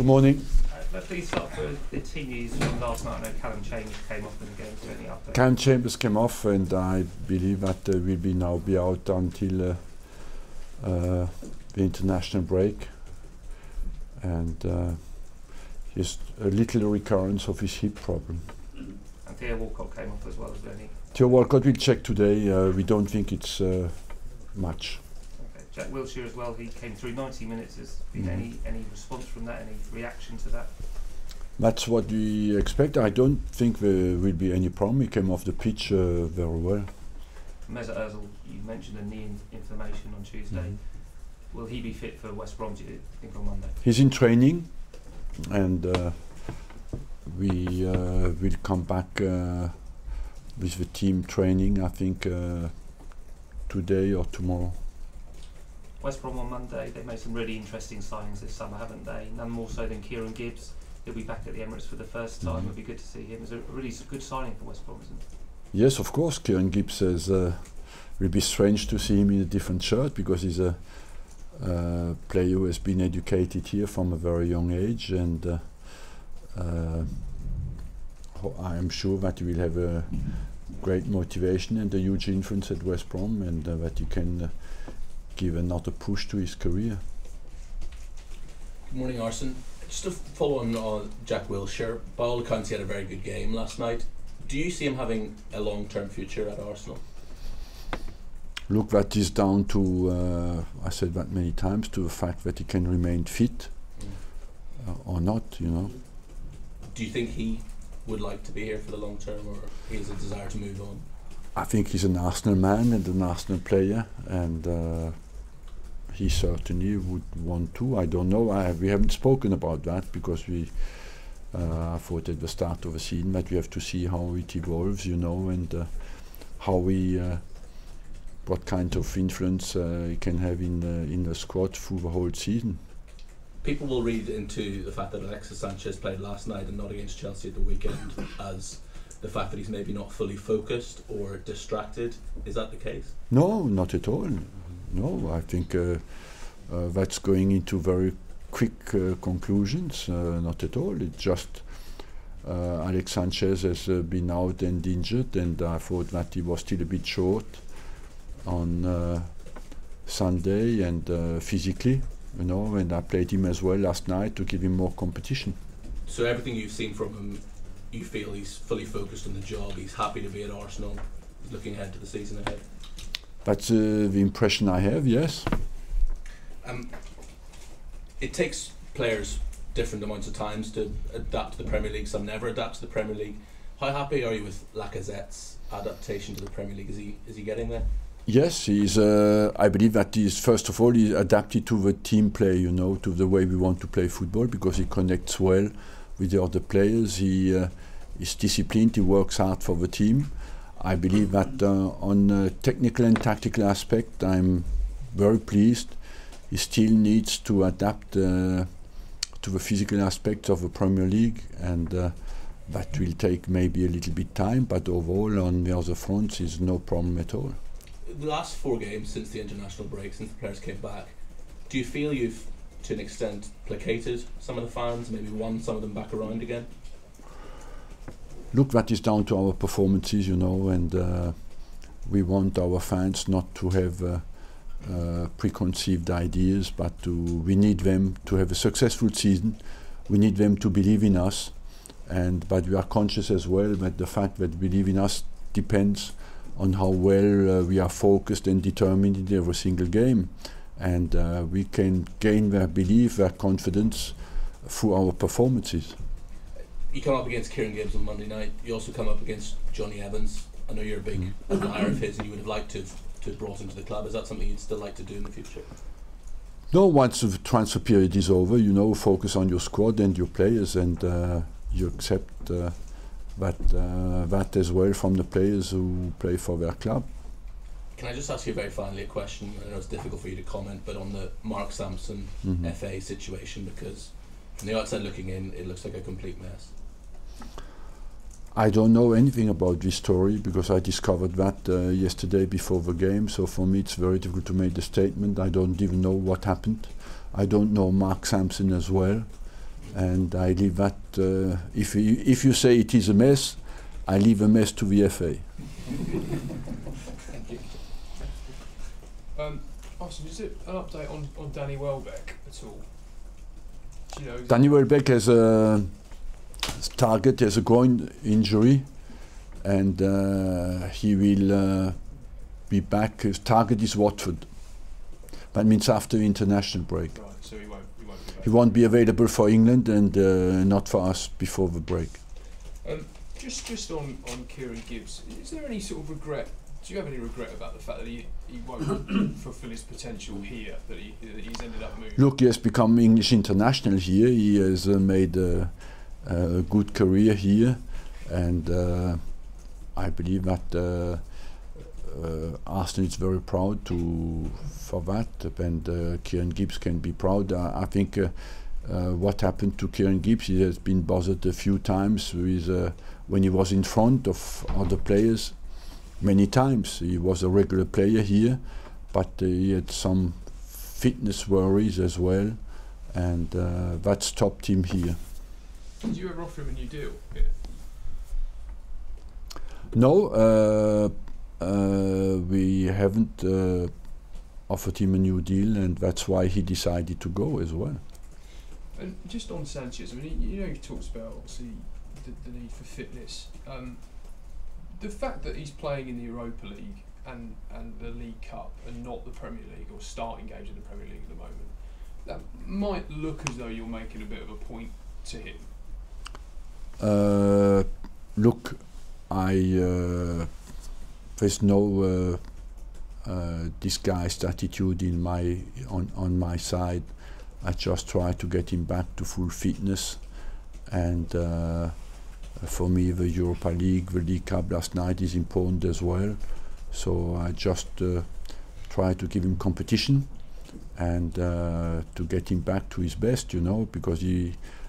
Good morning. Please start with the team news from last night. I know Callum Chambers came off in the game. Is there any update? Callum Chambers came off, and I believe that will now be out until the international break. And just a little recurrence of his hip problem. And Theo Walcott came off as well. Is there any? Theo Walcott will check today. We don't think it's much. Okay. Jack Wilshere as well. He came through 90 minutes. Has been any response from that? Any reaction to that? That's what we expect. I don't think there will be any problem. He came off the pitch very well. Mesut Ozil, you mentioned a knee inflammation on Tuesday. Will he be fit for West Brom, do you think, on Monday? He's in training, and we will come back with the team training, I think, today or tomorrow. West Brom on Monday, they've made some really interesting signings this summer, haven't they? None more so than Kieran Gibbs. He'll be back at the Emirates for the first time. It'll be good to see him. It's a really good signing for West Brom, isn't it? Yes, of course. Kieran Gibbs will be strange to see him in a different shirt, because he's a player who has been educated here from a very young age, and I am sure that he will have a great motivation and a huge influence at West Brom, and that he can give another push to his career. Good morning, Arsene. Just to follow on Jack Wilshere, by all accounts he had a very good game last night. Do you see him having a long-term future at Arsenal? Look, that is down to, I said that many times, to the fact that he can remain fit or not, you know. Do you think he would like to be here for the long term, or he has a desire to move on? I think he's an Arsenal man and an Arsenal player, and he certainly would want to. I don't know, we haven't spoken about that, because I thought at the start of the season that we have to see how it evolves, you know, and how what kind of influence he can have in the squad through the whole season. People will read into the fact that Alexis Sanchez played last night and not against Chelsea at the weekend as the fact that he's maybe not fully focused or distracted. Is that the case? No, not at all. No, I think that's going into very quick conclusions. Not at all. It's just Alex Sanchez has been out and injured, and I thought that he was still a bit short on Sunday and physically, you know, and I played him as well last night to give him more competition. So everything you've seen from him, you feel he's fully focused on the job, he's happy to be at Arsenal, he's looking ahead to the season ahead? That's the impression I have, yes. It takes players different amounts of times to adapt to the Premier League. Some never adapt to the Premier League. How happy are you with Lacazette's adaptation to the Premier League? Is he getting there? Yes, he's. I believe that he's, first of all, he's adapted to the team play, you know, to the way we want to play football, because he connects well with the other players. He is disciplined. He works hard for the team. I believe that on technical and tactical aspect, I'm very pleased. He still needs to adapt to the physical aspects of the Premier League, and that will take maybe a little bit time. But overall, on the other fronts, is no problem at all. The last 4 games since the international break, since the players came back, do you feel you've, to an extent, placated some of the fans, maybe won some of them back around again? Look, that is down to our performances, you know, and we want our fans not to have preconceived ideas, but we need them to have a successful season. We need them to believe in us, but we are conscious as well that the fact that believe in us depends on how well we are focused and determined in every single game, and we can gain their belief, their confidence through our performances. You come up against Kieran Gibbs on Monday night. You also come up against Johnny Evans. I know you're a big admirer of his, and you would have liked to have brought him to the club. Is that something you'd still like to do in the future? No, once the transfer period is over, you know, focus on your squad and your players, and you accept that as well from the players who play for their club. Can I just ask you very finally a question? I know it's difficult for you to comment, but on the Mark Sampson FA situation, because from the outside looking in, it looks like a complete mess. I don't know anything about this story, because I discovered that yesterday before the game, so for me it's very difficult to make the statement. I don't even know what happened. I don't know Mark Sampson as well, and I leave that. If you say it is a mess, I leave a mess to the FA. Thank you. Arsene, is it an update on Danny Welbeck at all? Do you know, Danny Welbeck has a target, has a groin injury, and he will be back. His target is Watford. That means after the international break. Right, so he won't be back. He won't be available for England and not for us before the break. Just on Kieran Gibbs, is there any sort of regret? Do you have any regret about the fact that he won't fulfil his potential here, that he's ended up moving? Look, he has become English international here. He has made a good career here, and I believe that Arsenal is very proud for that, and Kieran Gibbs can be proud. I think what happened to Kieran Gibbs, he has been bothered a few times with when he was in front of other players. Many times he was a regular player here, but he had some fitness worries as well, and that stopped him here. Did you ever offer him a new deal? No, we haven't offered him a new deal, and that's why he decided to go as well. And just on Sanchez, I mean, he talks about obviously the need for fitness. The fact that he's playing in the Europa League and the League Cup and not the Premier League, or starting games in the Premier League at the moment, that might look as though you're making a bit of a point to him. Look, there's no disguised attitude on my side. I just try to get him back to full fitness, and for me the Europa League, the League Cup last night is important as well. So I just try to give him competition and to get him back to his best, because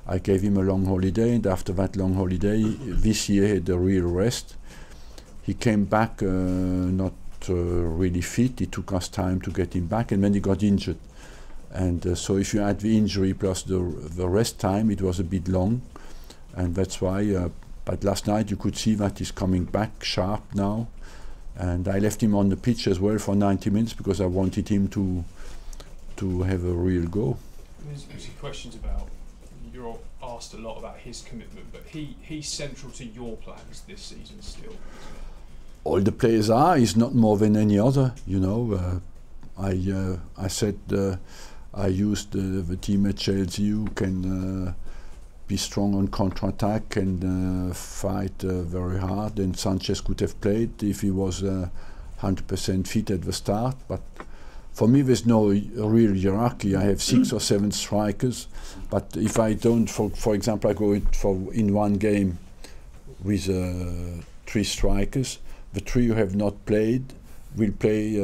I gave him a long holiday, and after that long holiday, this year he had a real rest. He came back not really fit. It took us time to get him back, and then he got injured. And so if you add the injury plus the rest time, it was a bit long, and that's why. But last night you could see that he's coming back sharp now, and I left him on the pitch as well for 90 minutes because I wanted him to have a real go. There's questions about, you're asked a lot about his commitment, but he's central to your plans this season still. All the players are. He's not more than any other. I said I used the team at Chelsea who can be strong on counter-attack and fight very hard, and Sanchez could have played if he was 100% fit at the start. But for me there's no real hierarchy. I have 6 or 7 strikers, but if I don't, for example, I go in one game with 3 strikers, the 3 who have not played will play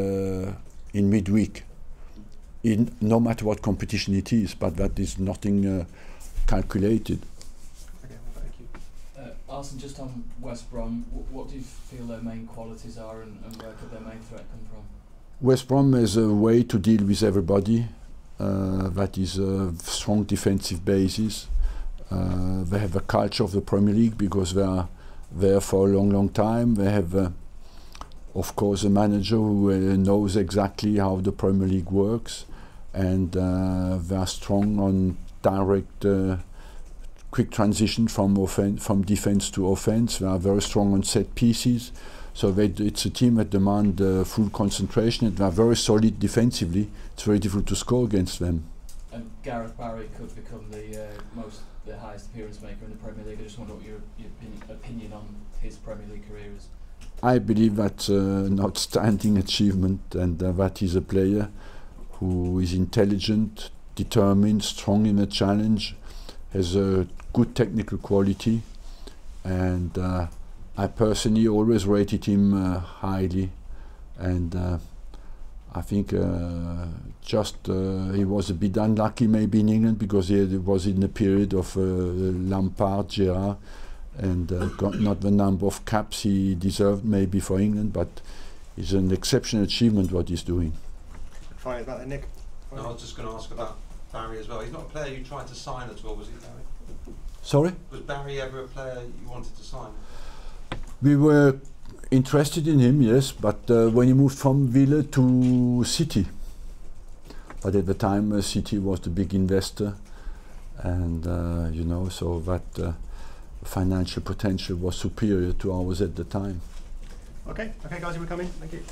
in midweek, no matter what competition it is, but that is nothing calculated. Okay, well, thank you. Arsene, just on West Brom, what do you feel their main qualities are, and where could their main threat come from? West Brom has a way to deal with everybody. That is a strong defensive basis. They have a culture of the Premier League because they are there for a long time. They have, of course, a manager who knows exactly how the Premier League works, and they are strong on direct, quick transition from defense to offense. They are very strong on set pieces. So it's a team that demand full concentration, and they are very solid defensively. It's very difficult to score against them. And Gareth Barry could become the highest appearance maker in the Premier League. I just wonder what your opinion on his Premier League career is. I believe that's an outstanding achievement, and that is a player who is intelligent, determined, strong in a challenge, has a good technical quality, and I personally always rated him highly, and I think he was a bit unlucky maybe in England because he was in a period of Lampard, Gerrard, and got not the number of caps he deserved maybe for England, but it's an exceptional achievement what he's doing. Finally, about that, Nick. No, I was just going to ask about Barry as well. He's not a player you tried to sign at all, was he, Barry? Sorry? Was Barry ever a player you wanted to sign? We were interested in him, yes, but when he moved from Villa to City, but at the time City was the big investor, and you know, so that financial potential was superior to ours at the time. Okay, guys, you were coming. Thank you.